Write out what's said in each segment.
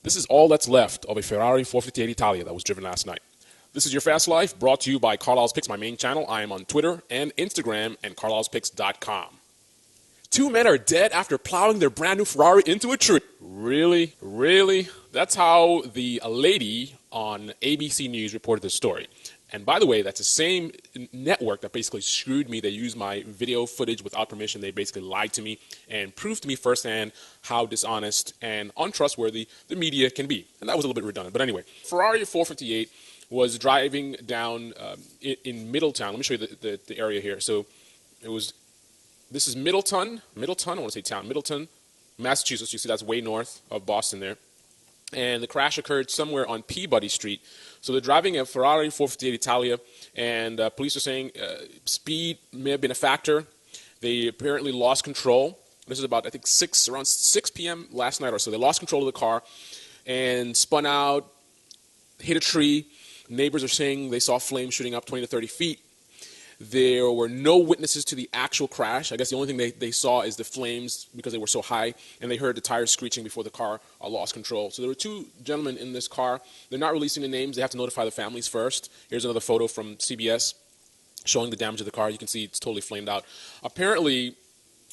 This is all that's left of a Ferrari 458 Italia that was driven last night. This is Your Fast Life, brought to you by Carlyle's Picks, my main channel. I am on Twitter and Instagram and carlyle'spicks.com. Two men are dead after plowing their brand new Ferrari into a tree. Really? Really? That's how the lady on ABC News reported this story. And by the way, that's the same network that basically screwed me. They used my video footage without permission. They basically lied to me and proved to me firsthand how dishonest and untrustworthy the media can be. And that was a little bit redundant. But anyway, Ferrari 458 was driving down in Middletown. Let me show you the area here. So this is Middleton, I want to say town, Middleton, Massachusetts. You see that's way north of Boston there. And the crash occurred somewhere on Peabody Street. So they're driving a Ferrari 458 Italia, and police are saying speed may have been a factor. They apparently lost control. This is about, I think, around 6 p.m. last night or so. They lost control of the car and spun out, hit a tree. Neighbors are saying they saw flames shooting up 20 to 30 feet. There were no witnesses to the actual crash. I guess the only thing they saw is the flames because they were so high, and they heard the tires screeching before the car lost control. So there were two gentlemen in this car. They're not releasing the names. They have to notify the families first. Here's another photo from CBS showing the damage of the car. You can see it's totally flamed out. Apparently,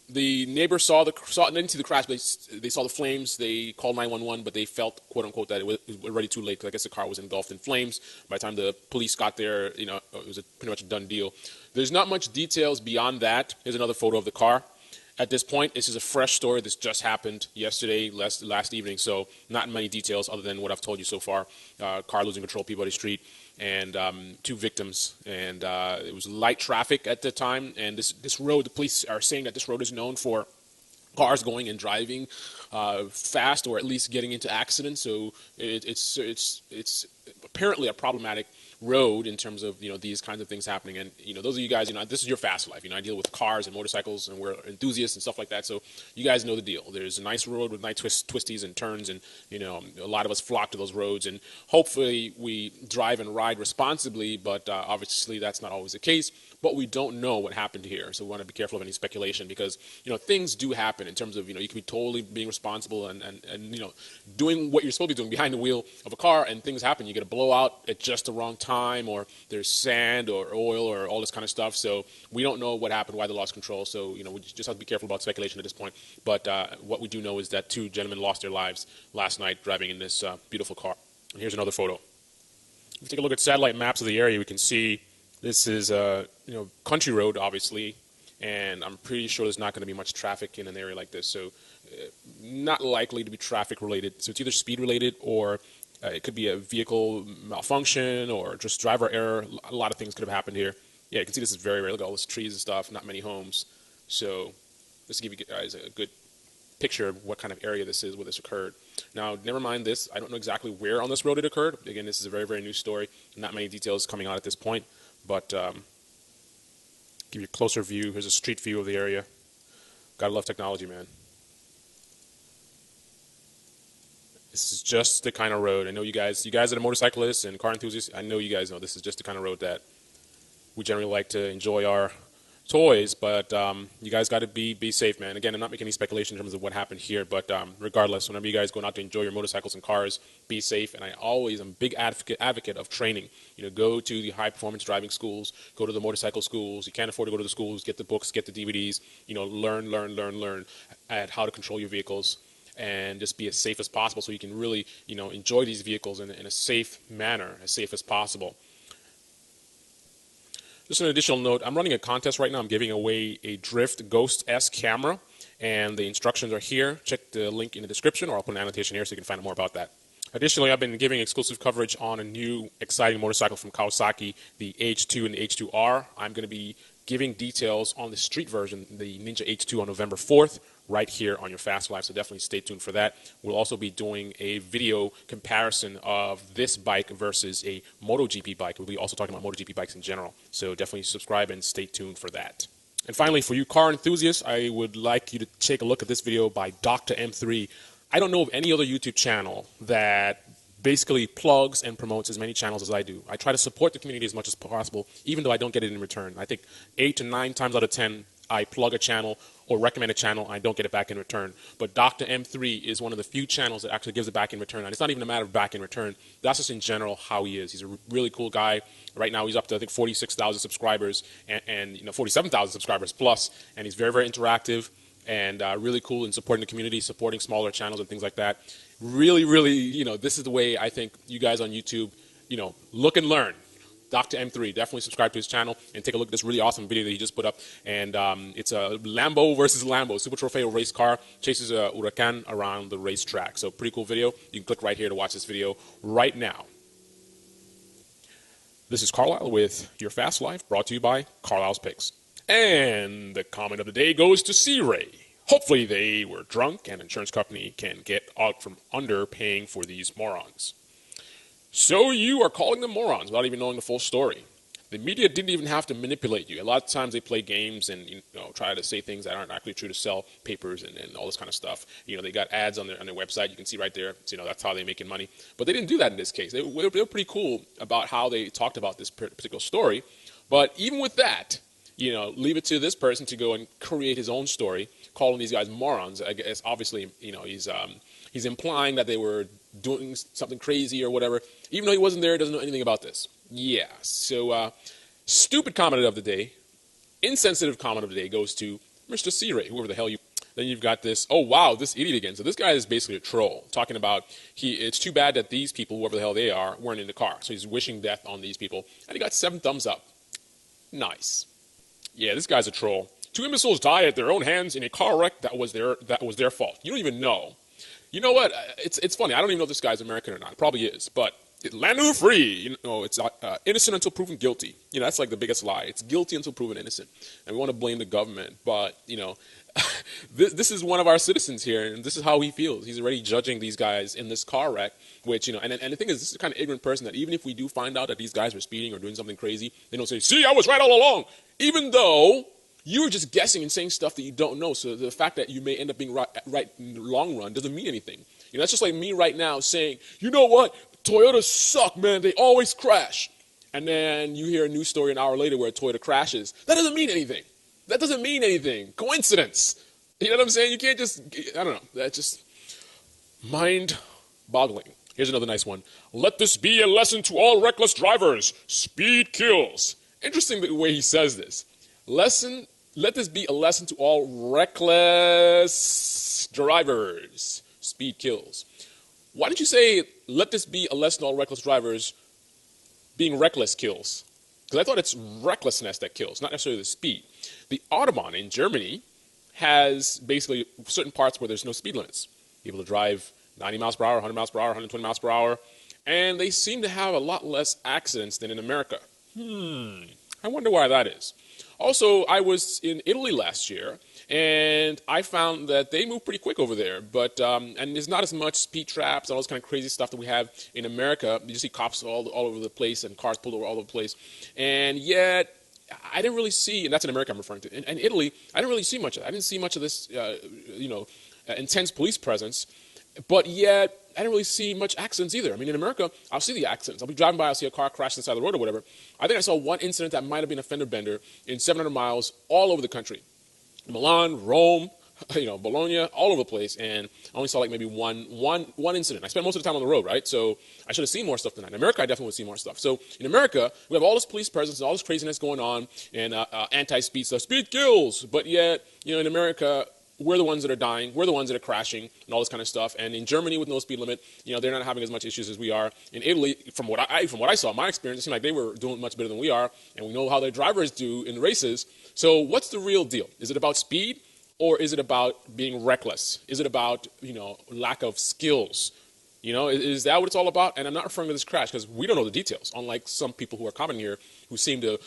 the neighbors didn't see the crash, but they saw the flames. They called 911, but they felt, quote unquote, that it was already too late because I guess the car was engulfed in flames. By the time the police got there, it was pretty much a done deal. There's not much details beyond that. Here's another photo of the car. At this point, this is a fresh story. This just happened yesterday, last evening, so not many details other than what I've told you so far. Car losing control, Peabody Street, and two victims. And it was light traffic at the time, and this road, the police are saying that this road is known for cars going and driving fast, or at least getting into accidents. So it's apparently a problematic road in terms of these kinds of things happening. And those of you guys, this is your fast life. I deal with cars and motorcycles, and we're enthusiasts and stuff like that. So you guys know the deal. There's a nice road with nice twisties and turns, and a lot of us flock to those roads. And hopefully we drive and ride responsibly. But obviously that's not always the case. But we don't know what happened here, so we want to be careful of any speculation because things do happen in terms of you can be totally being responsible and doing what you're supposed to be doing behind the wheel of a car, and things happen. You get a blowout at just the wrong time, or there's sand or oil or all this kind of stuff. So we don't know what happened, why they lost control. So we just have to be careful about speculation at this point. But what we do know is that two gentlemen lost their lives last night driving in this beautiful car. And here's another photo. If you take a look at satellite maps of the area, we can see this is a country road, obviously, and I'm pretty sure there's not going to be much traffic in an area like this. So not likely to be traffic related. So it's either speed related, or it could be a vehicle malfunction, or just driver error. A lot of things could have happened here. Yeah, you can see this is very rare. Look at all this trees and stuff, not many homes. So just to give you guys a good picture of what kind of area this is where this occurred. Now, never mind this. I don't know exactly where on this road it occurred. Again, this is a very, very new story. Not many details coming out at this point. But give you a closer view. Here's a street view of the area. Gotta love technology, man. This is just the kind of road. I know you guys are motorcyclists and car enthusiasts. I know you guys know this is just the kind of road that we generally like to enjoy our toys, but you guys got to be safe, man. Again, I'm not making any speculation in terms of what happened here, but regardless, whenever you guys go out to enjoy your motorcycles and cars, be safe. And I'm a big advocate of training. Go to the high-performance driving schools, go to the motorcycle schools. You can't afford to go to the schools, get the books, get the DVDs, learn at how to control your vehicles and just be as safe as possible so you can really, enjoy these vehicles in a safe manner, as safe as possible. Just an additional note, I'm running a contest right now. I'm giving away a Drift Ghost S camera, and the instructions are here. Check the link in the description, or I'll put an annotation here so you can find out more about that. Additionally, I've been giving exclusive coverage on a new exciting motorcycle from Kawasaki, the H2 and the H2R. I'm going to be giving details on the street version, the Ninja H2, on November 4th, right here on Your Fast Life, so definitely stay tuned for that. We'll also be doing a video comparison of this bike versus a MotoGP bike. We'll be also talking about MotoGP bikes in general, so definitely subscribe and stay tuned for that. And finally, for you car enthusiasts, I would like you to take a look at this video by Dr. M3. I don't know of any other YouTube channel that basically plugs and promotes as many channels as I do. I try to support the community as much as possible, even though I don't get it in return. I think 8 to 9 times out of 10, I plug a channel or recommend a channel, I don't get it back in return. But Dr. M3 is one of the few channels that actually gives it back in return. And it's not even a matter of back in return. That's just in general how he is. He's a really cool guy. Right now he's up to, I think, 46,000 subscribers and 47,000 subscribers plus. And he's very, very interactive and really cool in supporting the community, supporting smaller channels and things like that. Really, really, this is the way I think you guys on YouTube, look and learn. Dr. M3, definitely subscribe to his channel and take a look at this really awesome video that he just put up. And it's a Lambo versus Lambo. Super Trofeo race car chases a Huracan around the racetrack. So pretty cool video. You can click right here to watch this video right now. This is Carlyle with Your Fast Life, brought to you by Carlyle's Picks. And the comment of the day goes to C-Ray. Hopefully they were drunk and insurance company can get out from under paying for these morons. So you are calling them morons without even knowing the full story. The media didn't even have to manipulate you. A lot of times they play games and try to say things that aren't actually true to sell papers and all this kind of stuff. They got ads on their website. You can see right there. So, that's how they're making money. But they didn't do that in this case. They were pretty cool about how they talked about this particular story. But even with that, leave it to this person to go and create his own story, calling these guys morons. I guess obviously, he's implying that they were doing something crazy or whatever, even though he wasn't there, doesn't know anything about this. Yeah, so stupid comment of the day, insensitive comment of the day goes to Mr. C-Ray, whoever the hell you. Then you've got this, oh wow, this idiot again. So this guy is basically a troll, talking about it's too bad that these people, whoever the hell they are, weren't in the car. So he's wishing death on these people, and he got 7 thumbs up. Nice. Yeah, this guy's a troll. 2 imbeciles died at their own hands in a car wreck that was their fault. You don't even know. You know what? It's funny. I don't even know if this guy's American or not. It probably is. But land of the free. It's innocent until proven guilty. That's like the biggest lie. It's guilty until proven innocent. And we want to blame the government. But, this is one of our citizens here. And this is how he feels. He's already judging these guys in this car wreck. Which, and the thing is, this is the kind of ignorant person that even if we do find out that these guys were speeding or doing something crazy, they don't say, see, I was right all along. Even though you're just guessing and saying stuff that you don't know. So the fact that you may end up being right in the long run doesn't mean anything. That's just like me right now saying, you know what? Toyotas suck, man. They always crash. And then you hear a news story an hour later where a Toyota crashes. That doesn't mean anything. That doesn't mean anything. Coincidence. You know what I'm saying? You can't just, I don't know. That's just mind-boggling. Here's another nice one. Let this be a lesson to all reckless drivers. Speed kills. Interesting the way he says this. Let this be a lesson to all reckless drivers. Speed kills. Why did you say, let this be a lesson to all reckless drivers? Being reckless kills. Because I thought it's recklessness that kills, not necessarily the speed. The Autobahn in Germany has basically certain parts where there's no speed limits. People drive 90 miles per hour, 100 miles per hour, 120 miles per hour, and they seem to have a lot less accidents than in America. I wonder why that is. Also, I was in Italy last year, and I found that they move pretty quick over there. But and there's not as much speed traps and all this kind of crazy stuff that we have in America. You see cops all over the place and cars pulled over all over the place. And yet, I didn't really see, and that's in America I'm referring to. In Italy, I didn't really see much of that. I didn't see much of this, intense police presence. But yet, I didn't really see much accidents either. I mean, in America, I'll see the accidents. I'll be driving by, I'll see a car crash inside the road or whatever. I think I saw one incident that might have been a fender bender in 700 miles all over the country. Milan, Rome, Bologna, all over the place. And I only saw like maybe one incident. I spent most of the time on the road, right? So I should have seen more stuff than that. In America, I definitely would see more stuff. So in America, we have all this police presence and all this craziness going on and anti-speed stuff. Speed kills. But yet, in America, we're the ones that are dying, we're the ones that are crashing, and all this kind of stuff. And in Germany, with no speed limit, they're not having as much issues as we are. In Italy, from what I saw, my experience, it seemed like they were doing much better than we are, and we know how their drivers do in races. So what's the real deal? Is it about speed, or is it about being reckless? Is it about lack of skills? Is that what it's all about? And I'm not referring to this crash because we don't know the details, unlike some people who are commenting here who seem to,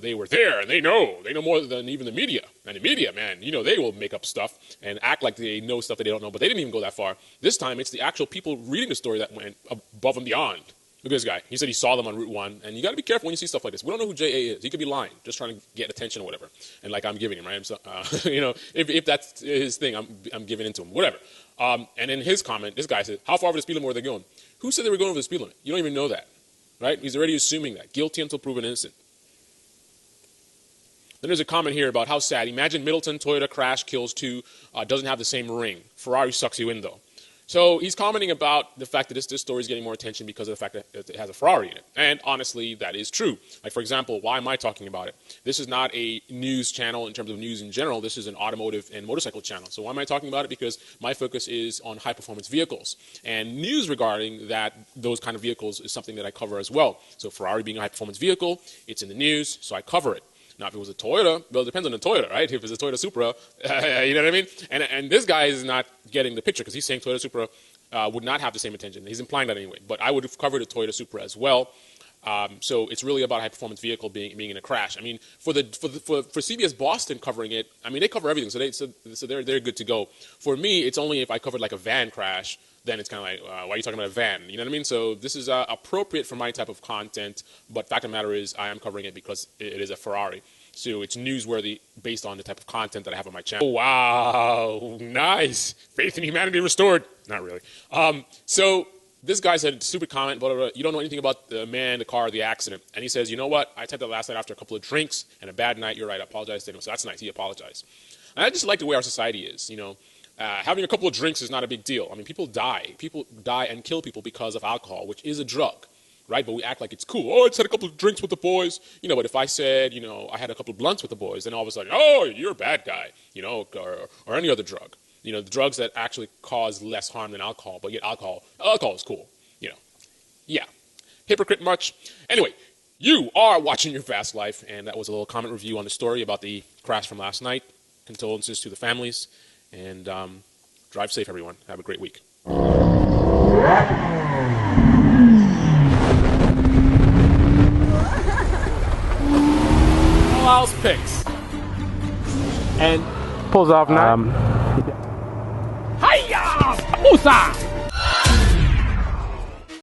they were there and they know more than even the media. And the media, man, they will make up stuff and act like they know stuff that they don't know, but they didn't even go that far. This time, it's the actual people reading the story that went above and beyond. Look at this guy. He said he saw them on Route 1, and you got to be careful when you see stuff like this. We don't know who J.A. is. He could be lying, just trying to get attention or whatever. And like I'm giving him, right? So, if that's his thing, I'm giving into him, whatever. And in his comment, this guy said, how far over the speed limit were they going? Who said they were going over the speed limit? You don't even know that, right? He's already assuming that. Guilty until proven innocent. Then there's a comment here about how sad. Imagine Middleton, Toyota crash, kills two, doesn't have the same ring. Ferrari sucks you in, though. So he's commenting about the fact that this story is getting more attention because of the fact that it has a Ferrari in it. And honestly, that is true. Like, for example, why am I talking about it? This is not a news channel in terms of news in general. This is an automotive and motorcycle channel. So why am I talking about it? Because my focus is on high-performance vehicles. And news regarding those kind of vehicles is something that I cover as well. So Ferrari being a high-performance vehicle, it's in the news, so I cover it. Now, if it was a Toyota, well, it depends on the Toyota, right? If it's a Toyota Supra, you know what I mean? And this guy is not getting the picture because he's saying Toyota Supra would not have the same attention. He's implying that anyway. But I would have covered a Toyota Supra as well. So it's really about a high-performance vehicle being in a crash. I mean, for CBS Boston covering it, I mean, they cover everything, so they're good to go. For me, it's only if I covered like a van crash, then it's kind of like, why are you talking about a van? You know what I mean? So this is appropriate for my type of content, but fact of the matter is I am covering it because it is a Ferrari. So it's newsworthy based on the type of content that I have on my channel. Oh, wow, nice. Faith in humanity restored. Not really. So this guy said, stupid comment, blah, blah, blah. You don't know anything about the man, the car, the accident. And he says, you know what? I typed that last night after a couple of drinks and a bad night. You're right. I apologize to him. So that's nice. He apologized. And I just like the way our society is, you know. Having a couple of drinks is not a big deal. I mean, people die. People die and kill people because of alcohol, which is a drug, right? But we act like it's cool. Oh, I just had a couple of drinks with the boys. You know, but if I said, you know, I had a couple of blunts with the boys, then all of a sudden, oh, you're a bad guy, you know, or any other drug. You know, the drugs that actually cause less harm than alcohol, but yet alcohol is cool, you know. Yeah. Hypocrite much? Anyway, you are watching Your Fast Life, and that was a little comment review on the story about the crash from last night. Condolences to the families. And drive safe, everyone. Have a great week. Carlyle's picks. And pulls off now. Hiya! Musa!